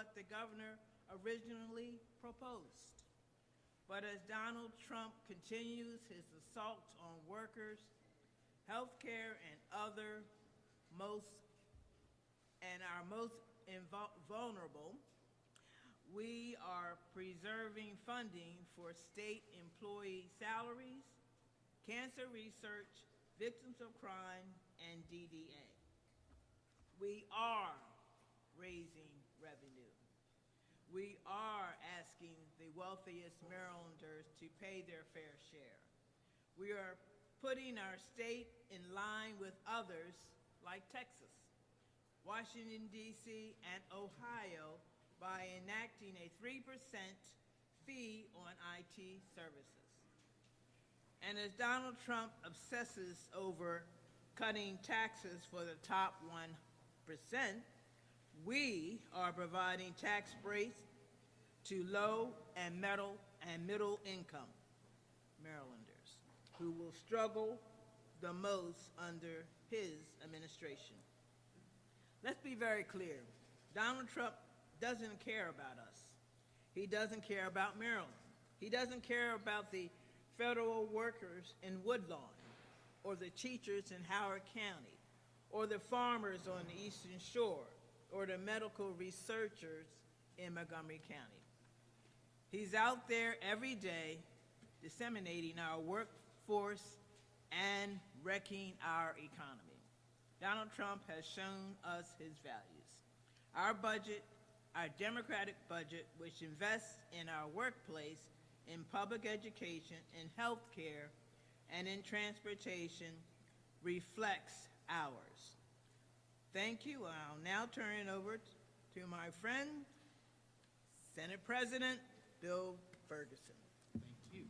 what the governor originally proposed. But as Donald Trump continues his assault on workers, healthcare, and our most vulnerable, we are preserving funding for state employee salaries, cancer research, victims of crime, and DDA. We are raising revenue. We are asking the wealthiest Marylanders to pay their fair share. We are putting our state in line with others like Texas, Washington, D.C., and Ohio by enacting a 3% fee on IT services. And as Donald Trump obsesses over cutting taxes for the top 1%, we are providing tax breaks to low and middle income Marylanders who will struggle the most under his administration. Let's be very clear. Donald Trump doesn't care about us. He doesn't care about Maryland. He doesn't care about the federal workers in Woodlawn, or the teachers in Howard County, or the farmers on the Eastern Shore, or the medical researchers in Montgomery County. He's out there every day disseminating our workforce and wrecking our economy. Donald Trump has shown us his values. Our budget, our Democratic budget, which invests in our workplace, in public education, in health care, and in transportation, reflects ours. Thank you. I'll now turn it over to my friend, Senate President Bill Ferguson. Thank you.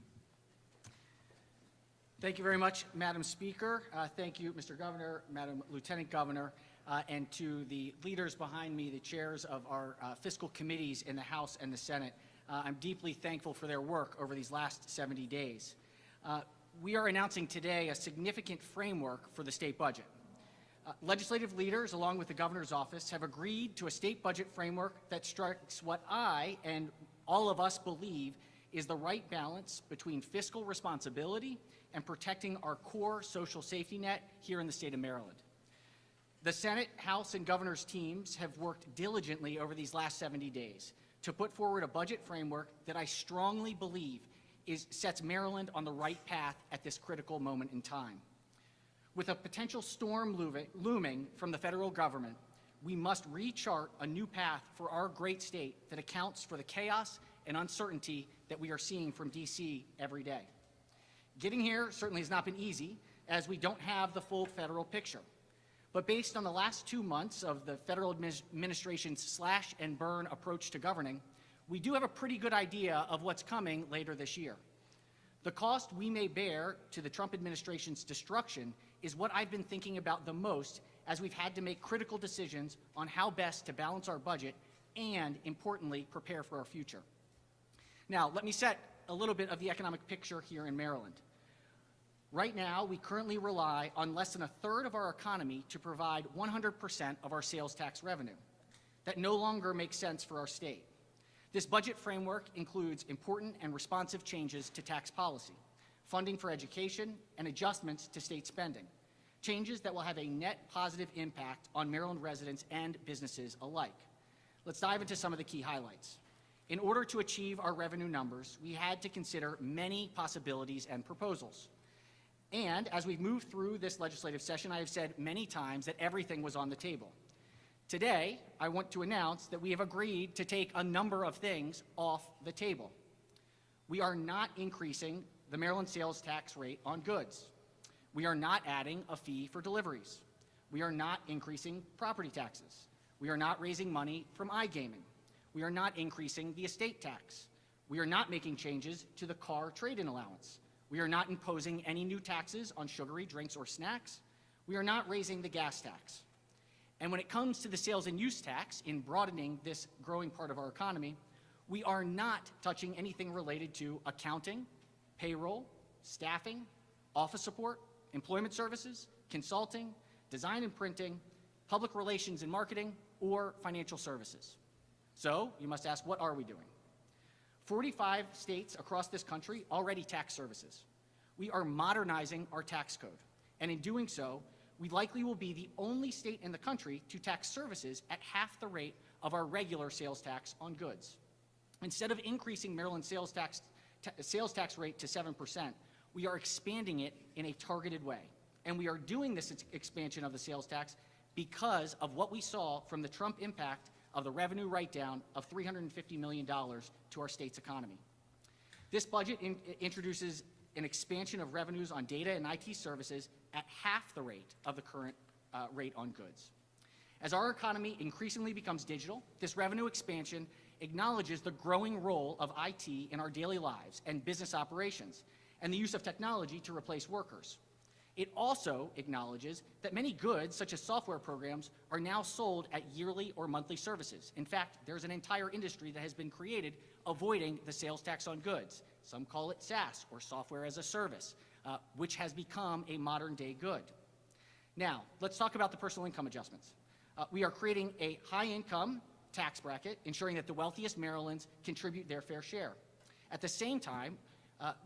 Thank you very much, Madam Speaker. Thank you, Mr. Governor, Madam Lieutenant Governor, and to the leaders behind me, the chairs of our fiscal committees in the House and the Senate. I'm deeply thankful for their work over these last 70 days. We are announcing today a significant framework for the state budget. Legislative leaders, along with the governor's office, have agreed to a state budget framework that strikes what I and all of us believe is the right balance between fiscal responsibility and protecting our core social safety net here in the state of Maryland. The Senate, House, and governor's teams have worked diligently over these last 70 days to put forward a budget framework that I strongly believe sets Maryland on the right path at this critical moment in time. With a potential storm looming from the federal government, we must rechart a new path for our great state that accounts for the chaos and uncertainty that we are seeing from D.C. every day. Getting here certainly has not been easy, as we don't have the full federal picture. But based on the last 2 months of the federal administration's slash and burn approach to governing, we do have a pretty good idea of what's coming later this year. The cost we may bear to the Trump administration's destruction is what I've been thinking about the most as we've had to make critical decisions on how best to balance our budget and, importantly, prepare for our future. Now, let me set a little bit of the economic picture here in Maryland. Right now, we currently rely on less than a third of our economy to provide 100% of our sales tax revenue. That no longer makes sense for our state. This budget framework includes important and responsive changes to tax policy, funding for education, and adjustments to state spending, changes that will have a net positive impact on Maryland residents and businesses alike. Let's dive into some of the key highlights. In order to achieve our revenue numbers, we had to consider many possibilities and proposals. And as we've moved through this legislative session, I have said many times that everything was on the table. Today, I want to announce that we have agreed to take a number of things off the table. We are not increasing the Maryland sales tax rate on goods. We are not adding a fee for deliveries. We are not increasing property taxes. We are not raising money from iGaming. We are not increasing the estate tax. We are not making changes to the car trade-in allowance. We are not imposing any new taxes on sugary drinks or snacks. We are not raising the gas tax. And when it comes to the sales and use tax, in broadening this growing part of our economy, we are not touching anything related to accounting, payroll, staffing, office support, employment services, consulting, design and printing, public relations and marketing, or financial services. So you must ask, what are we doing? 45 states across this country already tax services. We are modernizing our tax code, and in doing so, we likely will be the only state in the country to tax services at half the rate of our regular sales tax on goods. Instead of increasing Maryland's sales tax rate to 7%, we are expanding it in a targeted way. And we are doing this expansion of the sales tax because of what we saw from the Trump impact of the revenue write-down of $350 million to our state's economy. This budget introduces an expansion of revenues on data and IT services at half the rate of the current rate on goods. As our economy increasingly becomes digital, this revenue expansion acknowledges the growing role of IT in our daily lives and business operations, and the use of technology to replace workers. It also acknowledges that many goods, such as software programs, are now sold at yearly or monthly services. In fact, there's an entire industry that has been created avoiding the sales tax on goods. Some call it SaaS, or software as a service, which has become a modern-day good. Now, let's talk about the personal income adjustments. We are creating a high-income tax bracket, ensuring that the wealthiest Marylanders contribute their fair share. At the same time,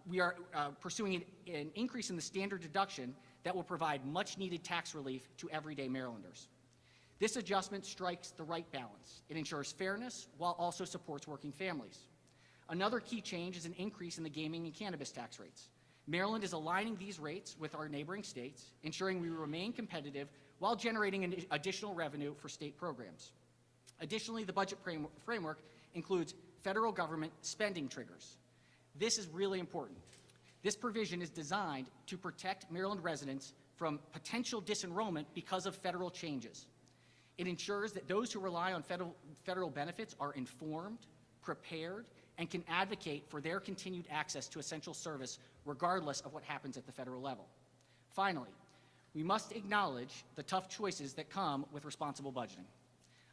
we are pursuing an increase in the standard deduction that will provide much-needed tax relief to everyday Marylanders. This adjustment strikes the right balance. It ensures fairness while also supports working families. Another key change is an increase in the gaming and cannabis tax rates. Maryland is aligning these rates with our neighboring states, ensuring we remain competitive while generating an additional revenue for state programs. Additionally, the budget framework includes federal government spending triggers. This is really important. This provision is designed to protect Maryland residents from potential disenrollment because of federal changes. It ensures that those who rely on federal benefits are informed, prepared, and can advocate for their continued access to essential service regardless of what happens at the federal level. Finally, we must acknowledge the tough choices that come with responsible budgeting.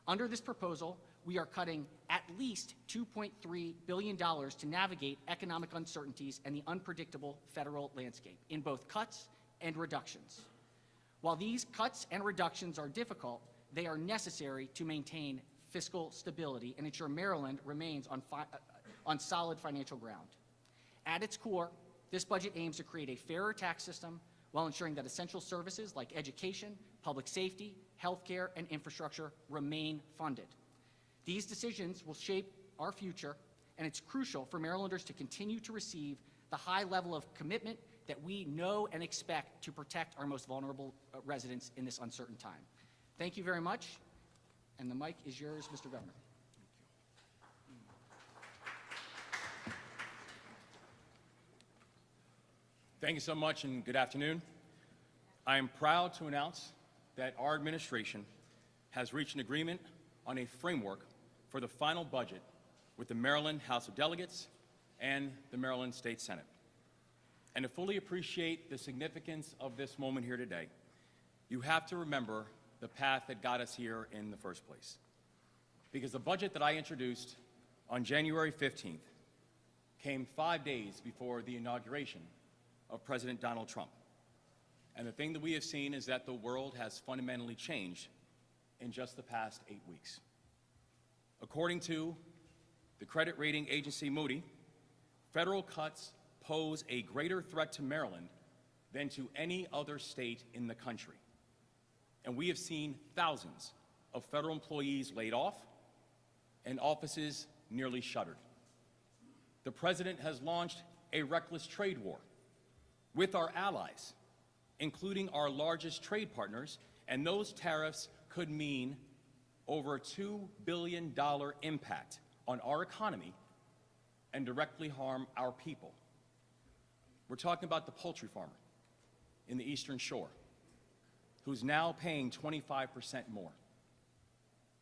Under this proposal, we are cutting at least $2.3 billion to navigate economic uncertainties and the unpredictable federal landscape in both cuts and reductions. While these cuts and reductions are difficult, they are necessary to maintain fiscal stability and ensure Maryland remains on solid financial ground. At its core, this budget aims to create a fairer tax system while ensuring that essential services like education, public safety, healthcare, and infrastructure remain funded. These decisions will shape our future, and it's crucial for Marylanders to continue to receive the high level of commitment that we know and expect to protect our most vulnerable residents in this uncertain time. Thank you very much, and the mic is yours, Mr. Governor. Thank you so much, and good afternoon. I am proud to announce that our administration has reached an agreement on a framework for the final budget with the Maryland House of Delegates and the Maryland State Senate. And to fully appreciate the significance of this moment here today, you have to remember the path that got us here in the first place. Because the budget that I introduced on January 15th came 5 days before the inauguration of President Donald Trump. And the thing that we have seen is that the world has fundamentally changed in just the past 8 weeks. According to the credit rating agency Moody, federal cuts pose a greater threat to Maryland than to any other state in the country. And we have seen thousands of federal employees laid off and offices nearly shuttered. The president has launched a reckless trade war with our allies, including our largest trade partners, and those tariffs could mean over a $2 billion impact on our economy and directly harm our people. We're talking about the poultry farmer in the Eastern Shore, who's now paying 25% more.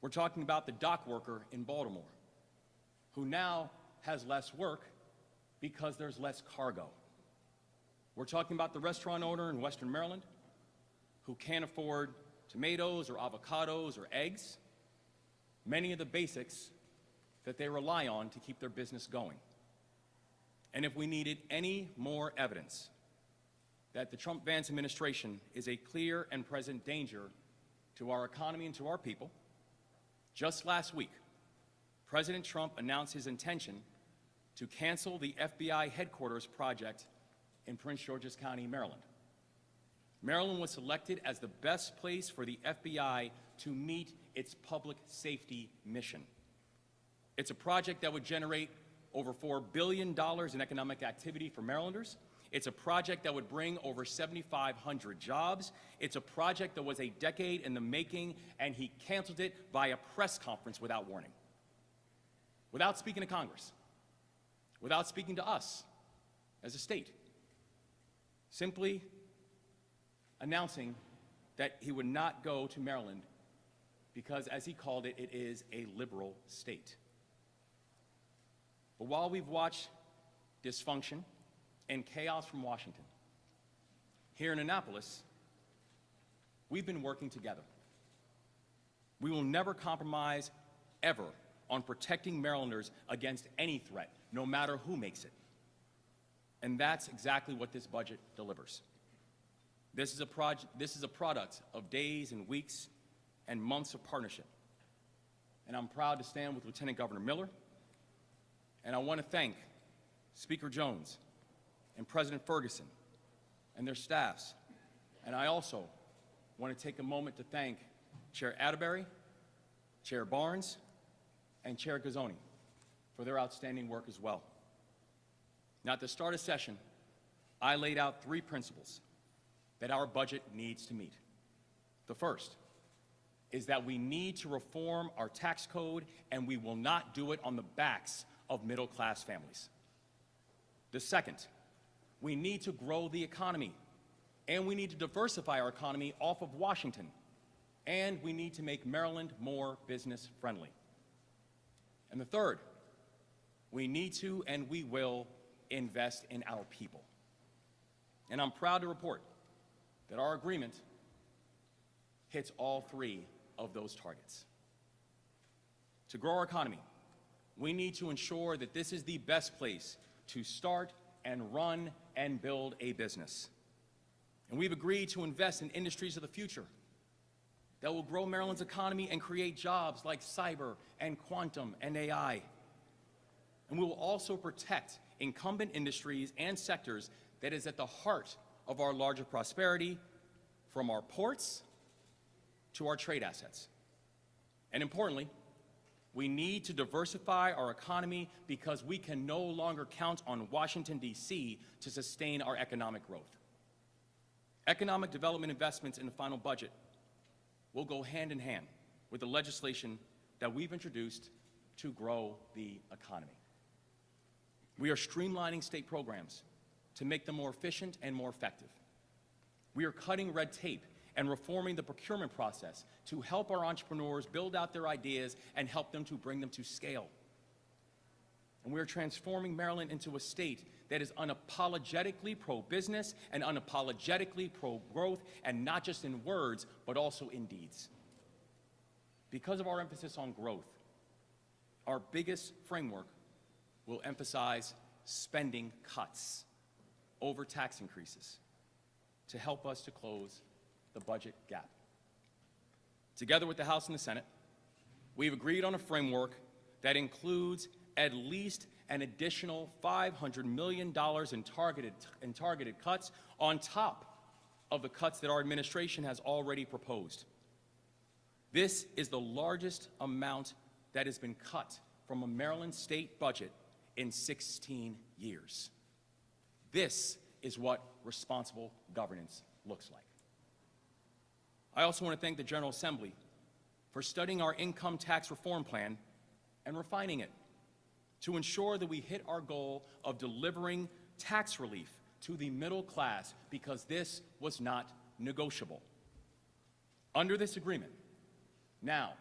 We're talking about the dock worker in Baltimore, who now has less work because there's less cargo. We're talking about the restaurant owner in Western Maryland who can't afford tomatoes or avocados or eggs, many of the basics that they rely on to keep their business going. And if we needed any more evidence that the Trump-Vance administration is a clear and present danger to our economy and to our people, just last week, President Trump announced his intention to cancel the FBI headquarters project in Prince George's County, Maryland. Maryland was selected as the best place for the FBI to meet its public safety mission. It's a project that would generate over $4 billion in economic activity for Marylanders. It's a project that would bring over 7,500 jobs. It's a project that was a decade in the making, and he canceled it by a press conference without warning, without speaking to Congress, without speaking to us as a state, simply announcing that he would not go to Maryland because, as he called it, it is a liberal state. But while we've watched dysfunction and chaos from Washington, here in Annapolis, we've been working together. We will never compromise, ever, on protecting Marylanders against any threat, no matter who makes it. And that's exactly what this budget delivers. This is a product of days and weeks and months of partnership. And I'm proud to stand with Lieutenant Governor Miller. And I want to thank Speaker Jones and President Ferguson and their staffs. And I also want to take a moment to thank Chair Atterbury, Chair Barnes, and Chair Gazzoni for their outstanding work as well. Now, at the start of session, I laid out 3 principles that our budget needs to meet. The first is that we need to reform our tax code, and we will not do it on the backs of middle-class families. The second, we need to grow the economy, and we need to diversify our economy off of Washington, and we need to make Maryland more business-friendly. And the third, we need to and we will invest in our people. And I'm proud to report that our agreement hits all 3 of those targets. To grow our economy, we need to ensure that this is the best place to start and run and build a business. And we've agreed to invest in industries of the future that will grow Maryland's economy and create jobs like cyber and quantum and AI. And we will also protect incumbent industries and sectors that is at the heart of our larger prosperity, from our ports to our trade assets. And importantly, we need to diversify our economy because we can no longer count on Washington, D.C. to sustain our economic growth. Economic development investments in the final budget will go hand in hand with the legislation that we've introduced to grow the economy. We are streamlining state programs to make them more efficient and more effective. We are cutting red tape and reforming the procurement process to help our entrepreneurs build out their ideas and help them to bring them to scale. And we are transforming Maryland into a state that is unapologetically pro-business and unapologetically pro-growth, and not just in words, but also in deeds. Because of our emphasis on growth, our biggest framework will emphasize spending cuts over tax increases to help us to close the budget gap. Together with the House and the Senate, we've agreed on a framework that includes at least an additional $500 million in targeted cuts on top of the cuts that our administration has already proposed. This is the largest amount that has been cut from a Maryland state budget in 16 years. This is what responsible governance looks like. I also want to thank the General Assembly for studying our income tax reform plan and refining it to ensure that we hit our goal of delivering tax relief to the middle class, because this was not negotiable. Under this agreement, now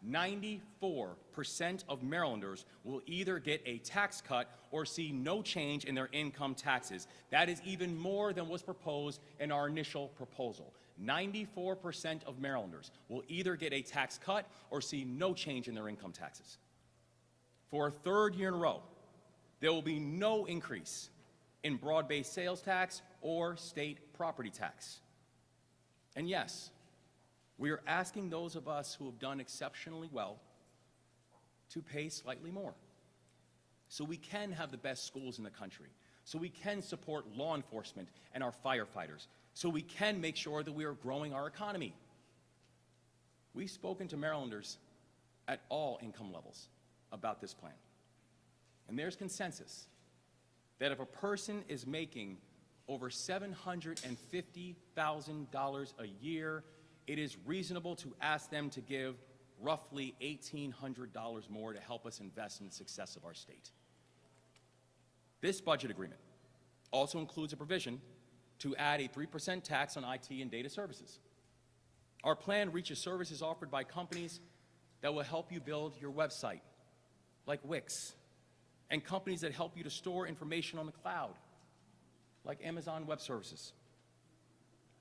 94% of Marylanders will either get a tax cut or see no change in their income taxes. That is even more than was proposed in our initial proposal. 94% of Marylanders will either get a tax cut or see no change in their income taxes. For a 3rd year in a row, there will be no increase in broad-based sales tax or state property tax. And yes, we are asking those of us who have done exceptionally well to pay slightly more, so we can have the best schools in the country, so we can support law enforcement and our firefighters, so we can make sure that we are growing our economy. We've spoken to Marylanders at all income levels about this plan. And there's consensus that if a person is making over $750,000 a year, it is reasonable to ask them to give roughly $1,800 more to help us invest in the success of our state. This budget agreement also includes a provision to add a 3% tax on IT and data services. Our plan reaches services offered by companies that will help you build your website, like Wix, and companies that help you to store information on the cloud, like Amazon Web Services.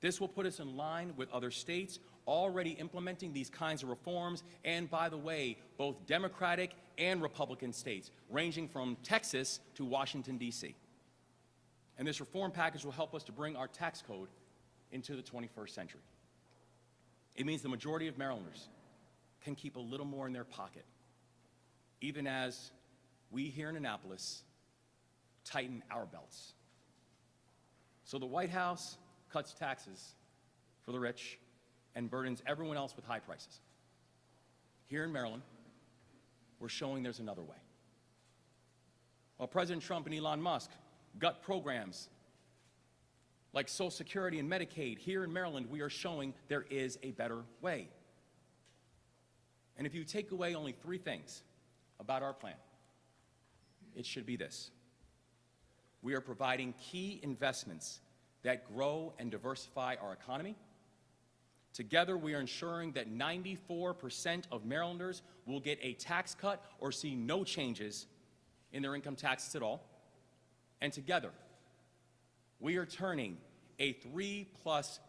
This will put us in line with other states already implementing these kinds of reforms, and by the way, both Democratic and Republican states, ranging from Texas to Washington, D.C. And this reform package will help us to bring our tax code into the 21st century. It means the majority of Marylanders can keep a little more in their pocket, even as we here in Annapolis tighten our belts. So the White House cuts taxes for the rich and burdens everyone else with high prices. Here in Maryland, we're showing there's another way. While President Trump and Elon Musk gut programs like Social Security and Medicaid, here in Maryland, we are showing there is a better way. And if you take away only 3 things about our plan, it should be this: we are providing key investments that grow and diversify our economy. Together, we are ensuring that 94% of Marylanders will get a tax cut or see no changes in their income taxes at all. And together, we are turning a $3+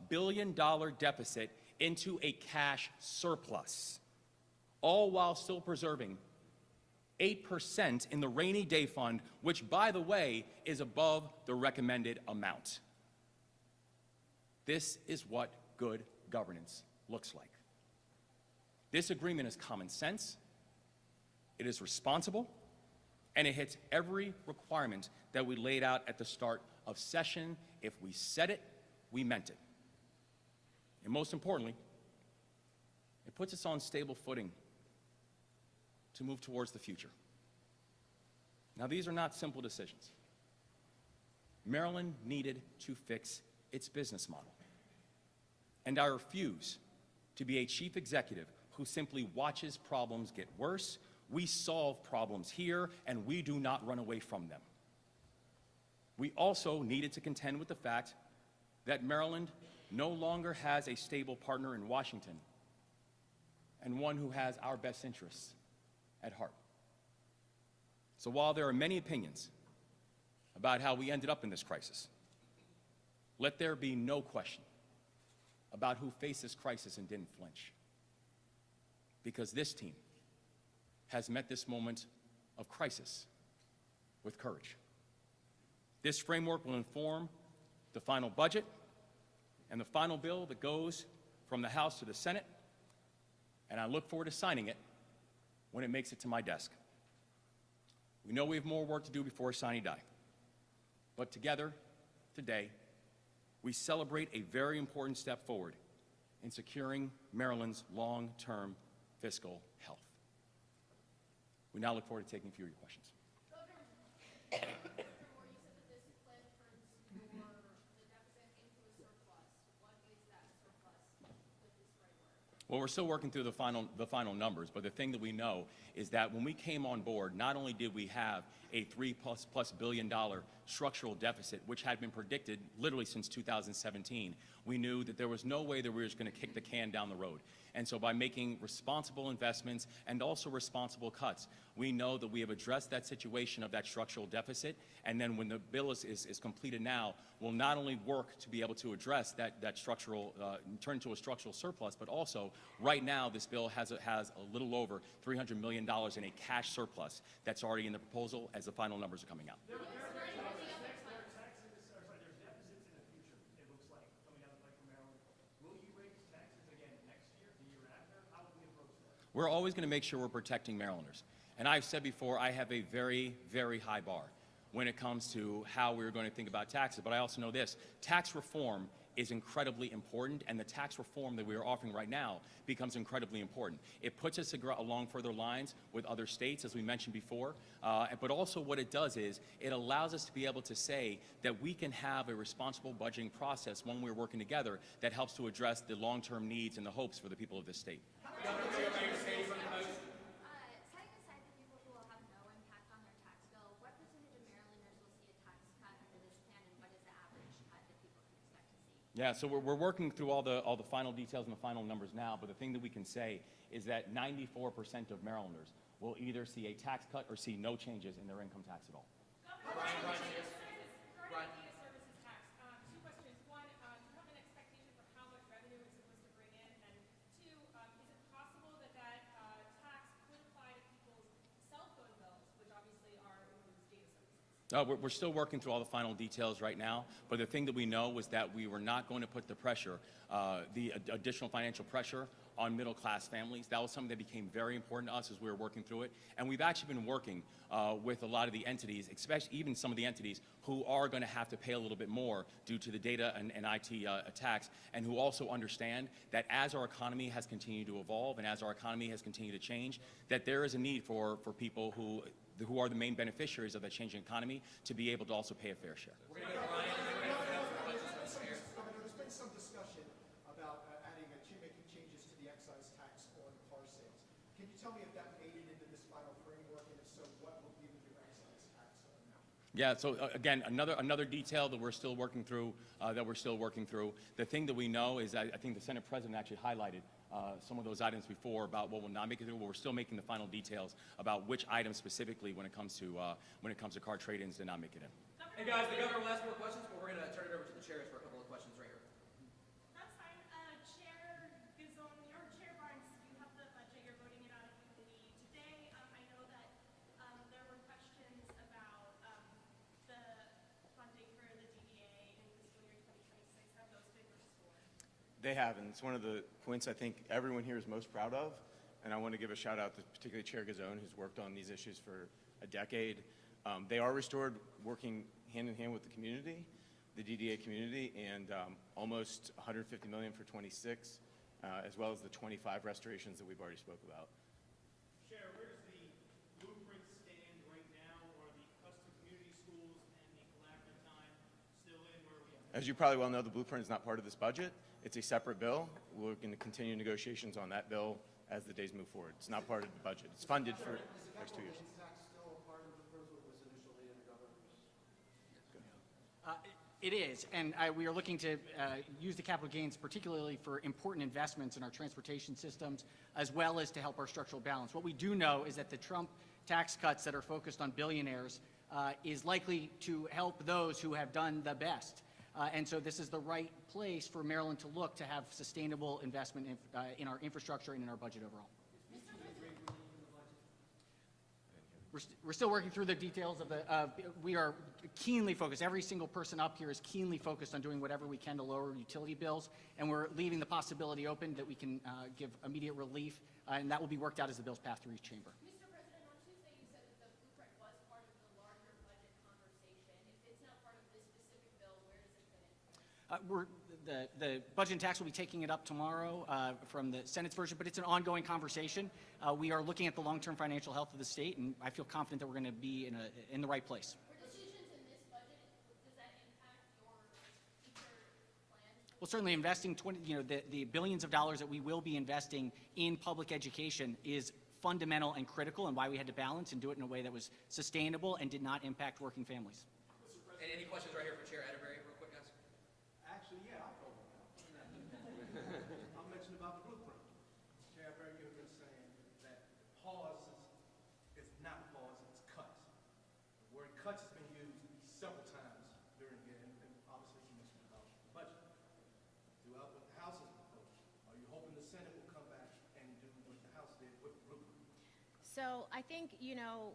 billion deficit into a cash surplus, all while still preserving 8% in the rainy day fund, which, by the way, is above the recommended amount. This is what good governance looks like. This agreement is common sense, it is responsible, and it hits every requirement that we laid out at the start of session. If we said it, we meant it. And most importantly, it puts us on stable footing to move towards the future. Now, these are not simple decisions. Maryland needed to fix its business model. And I refuse to be a chief executive who simply watches problems get worse. We solve problems here, and we do not run away from them. We also needed to contend with the fact that Maryland no longer has a stable partner in Washington, and one who has our best interests at heart. So while there are many opinions about how we ended up in this crisis, let there be no question about who faced this crisis and didn't flinch. Because this team has met this moment of crisis with courage. This framework will inform the final budget and the final bill that goes from the House to the Senate, and I look forward to signing it when it makes it to my desk. We know we have more work to do before sine die, but together, today, we celebrate a very important step forward in securing Maryland's long-term fiscal health. We now look forward to taking a few of your questions. Well, we're still working through the final numbers, but the thing that we know is that when we came on board, not only did we have a $3+ billion structural deficit, which had been predicted literally since 2017, we knew that there was no way that we were just going to kick the can down the road. And so by making responsible investments and also responsible cuts, we know that we have addressed that situation of that structural deficit, and then when the bill is completed now, we'll not only work to be able to address that structural, turn to a structural surplus, but also right now this bill has a little over $300 million in a cash surplus that's already in the proposal as the final numbers are coming out. We're always going to make sure we're protecting Marylanders. And I've said before, I have a very, very high bar when it comes to how we're going to think about taxes. But I also know this, tax reform is incredibly important, and the tax reform that we are offering right now becomes incredibly important. It puts us along further lines with other states, as we mentioned before, but also what it does is it allows us to be able to say that we can have a responsible budgeting process when we're working together that helps to address the long-term needs and the hopes for the people of this state. Setting aside the people who will have no impact on their tax bill, what percentage of Marylanders will see a tax cut under this plan, and what is the average cut that people can expect to see? Yeah, so we're working through all the final details and the final numbers now, but the thing that we can say is that 94% of Marylanders will either see a tax cut or see no changes in their income tax at all. Regarding data services tax, two questions. One, do you have an expectation for how much revenue it's supposed to bring in? And two, is it possible that tax could apply to people's cell phone bills, which obviously includes data services? We're still working through all the final details right now, but the thing that we know was that we were not going to put the pressure, the additional financial pressure on middle-class families. That was something that became very important to us as we were working through it. And we've actually been working with a lot of the entities, especially even some of the entities who are going to have to pay a little bit more due to the data and IT attacks, and who also understand that as our economy has continued to evolve and as our economy has continued to change, that there is a need for people who are the main beneficiaries of that changing economy to be able to also pay a fair share. There's been some discussion about making changes to the excise tax on car sales. Can you tell me if that made it into this final framework, and if so, what will be the new excise tax amount? Yeah, so again, another detail that we're still working through, The thing that we know is I think the Senate President actually highlighted some of those items before about what will not make it through, but we're still making the final details about which items specifically when it comes to car trade-ins did not make it in. Hey guys, the governor will ask more questions, but we're going to turn it over to the chairs for a couple of questions right here. That's fine. Chair Gizon, or Chair Barnes, you have the budget. You're voting it out of committee today. I know that there were questions about the funding for the DDA in fiscal year 2026. Have those been restored? They have, and it's one of the points I think everyone here is most proud of. And I want to give a shout out to particularly Chair Gizon, who's worked on these issues for a decade. They are restored, working hand in hand with the community, the DDA community, and almost $150 million for 26, as well as the 25 restorations that we've already spoke about. Chair, where does the blueprint stand right now? Are the custom community schools and the collaborative time still in where we are? As you probably well know, the blueprint is not part of this budget. It's a separate bill. We're going to continue negotiations on that bill as the days move forward. It's not part of the budget. It's funded for the next 2 years. Is tax still a part of the proposal that was initially in the governor's? It is, and we are looking to use the capital gains particularly for important investments in our transportation systems, as well as to help our structural balance. What we do know is that the Trump tax cuts that are focused on billionaires is likely to help those who have done the best. And so this is the right place for Maryland to look to have sustainable investment in our infrastructure and in our budget overall. We're still working through the details of we are keenly focused. Every single person up here is keenly focused on doing whatever we can to lower utility bills, and we're leaving the possibility open that we can give immediate relief, and that will be worked out as the bills pass through each chamber. Mr. President, on Tuesday you said that the blueprint was part of the larger budget conversation. If it's not part of this specific bill, where does it fit in? The Budget and Tax will be taking it up tomorrow from the Senate's version, but it's an ongoing conversation. We are looking at the long-term financial health of the state, and I feel confident that we're going to be in the right place. For decisions in this budget, does that impact your future plans? Well, certainly investing the billions of dollars that we will be investing in public education is fundamental and critical, and why we had to balance and do it in a way that was sustainable and did not impact working families. And any questions right here for Chair Atterbury, real quick, guys? Actually, yeah, I'll go with that. I'll mention about the blueprint. Chair Berry, you've been saying that pause is not pause, it's cuts. The word cuts has been used several times during here, and obviously you mentioned about the budget. Throughout what the House has proposed, are you hoping the Senate will come back and do what the House did with the blueprint? So I think,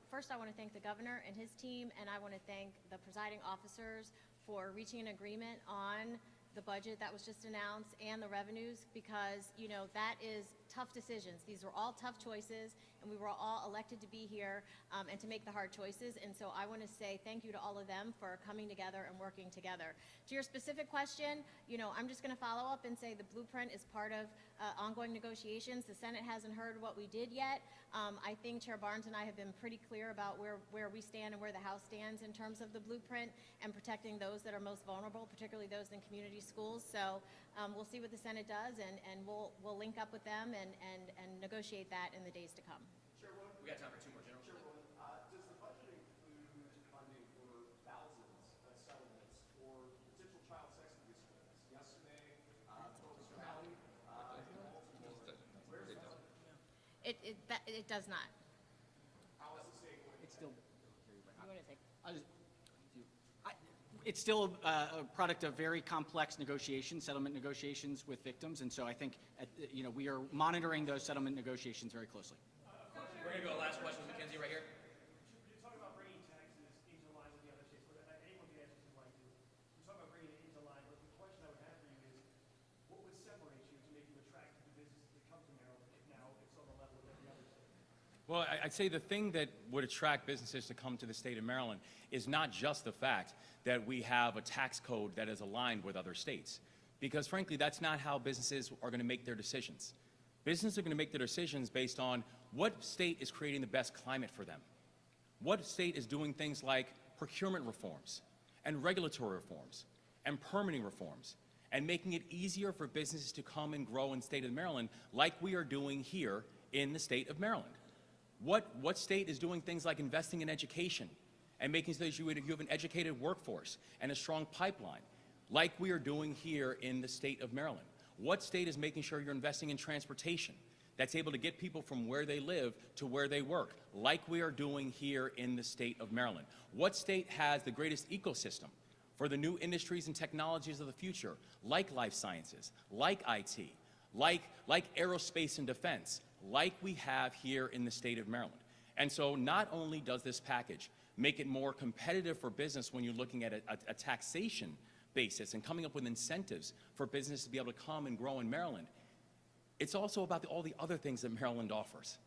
first I want to thank the governor and his team, and I want to thank the presiding officers for reaching an agreement on the budget that was just announced and the revenues, because, that is tough decisions. These were all tough choices, and we were all elected to be here and to make the hard choices. And so I want to say thank you to all of them for coming together and working together. To your specific question, I'm just going to follow up and say the blueprint is part of ongoing negotiations. The Senate hasn't heard what we did yet. I think Chair Barnes and I have been pretty clear about where we stand and where the House stands in terms of the blueprint and protecting those that are most vulnerable, particularly those in community schools. So we'll see what the Senate does, and we'll link up with them and negotiate that in the days to come. We got time for two more, General. Does the budget include funding for thousands of settlements for potential child sex abuse victims? Yesterday, Ferguson Valley, Baltimore. Where's the budget? It does not. How is the state going to It's still, You want to take? it's still a product of very complex negotiations, settlement negotiations with victims, and so I think, we are monitoring those settlement negotiations very closely. We're going to go last question with Mackenzie right here. You're talking about bringing taxes into line with the other states. Anyone can answer this line too. You're talking about bringing it into line, but the question I would have for you is, what would separate you to make you attractive to businesses to come to Maryland if now it's on the level of every other state? Well, I'd say the thing that would attract businesses to come to the state of Maryland is not just the fact that we have a tax code that is aligned with other states. Because frankly, that's not how businesses are going to make their decisions. Businesses are going to make their decisions based on what state is creating the best climate for them. What state is doing things like procurement reforms and regulatory reforms and permitting reforms and making it easier for businesses to come and grow in the state of Maryland like we are doing here in the state of Maryland. What state is doing things like investing in education and making sure that you have an educated workforce and a strong pipeline like we are doing here in the state of Maryland? What state is making sure you're investing in transportation that's able to get people from where they live to where they work, like we are doing here in the state of Maryland? What state has the greatest ecosystem for the new industries and technologies of the future, like life sciences, like IT, like aerospace and defense, like we have here in the state of Maryland? And so not only does this package make it more competitive for business when you're looking at a taxation basis and coming up with incentives for business to be able to come and grow in Maryland, it's also about all the other things that Maryland offers.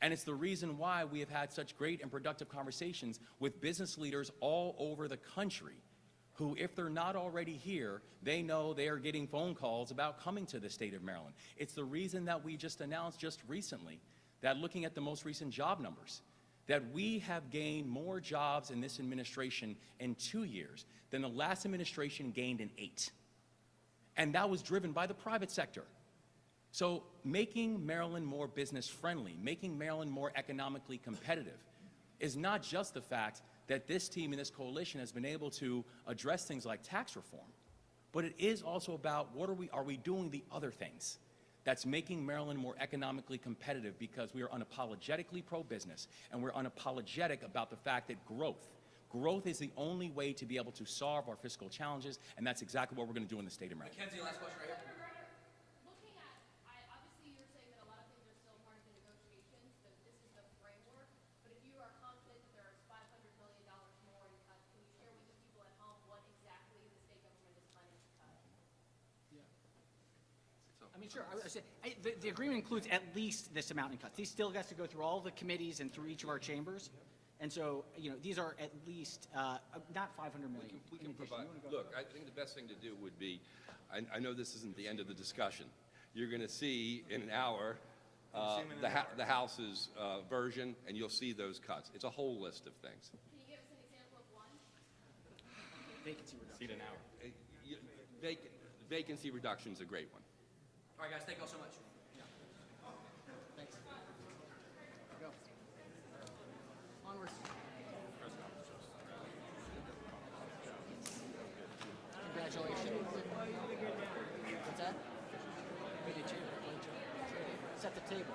And it's the reason why we have had such great and productive conversations with business leaders all over the country who, if they're not already here, they know they are getting phone calls about coming to the state of Maryland. It's the reason that we just announced just recently that, looking at the most recent job numbers, that we have gained more jobs in this administration in 2 years than the last administration gained in 8. And that was driven by the private sector. So making Maryland more business friendly, making Maryland more economically competitive is not just the fact that this team and this coalition has been able to address things like tax reform, but it is also about are we doing the other things that's making Maryland more economically competitive, because we are unapologetically pro-business and we're unapologetic about the fact that growth is the only way to be able to solve our fiscal challenges, and that's exactly what we're going to do in the state of Maryland. Mackenzie, last question right here. Looking at, obviously you're saying that a lot of things are still part of the negotiations, that this is the framework, but if you are confident that there's $500 million more in cuts, can you share with the people at home what exactly the state government is planning to cut? I mean, sure. I would say, the agreement includes at least this amount in cuts. These still has to go through all the committees and through each of our chambers. And so, these are at least not 500 million. We can provide, look, I think the best thing to do would be, I know this isn't the end of the discussion. You're going to see in an hour the House's version, and you'll see those cuts. It's a whole list of things. Can you give us an example of one? Vacancy reduction. See it in an hour. Vacancy reduction is a great one. All right, guys, thank you all so much. Thanks. Go. Onward. Congratulations. What's that? We did too. Set the table.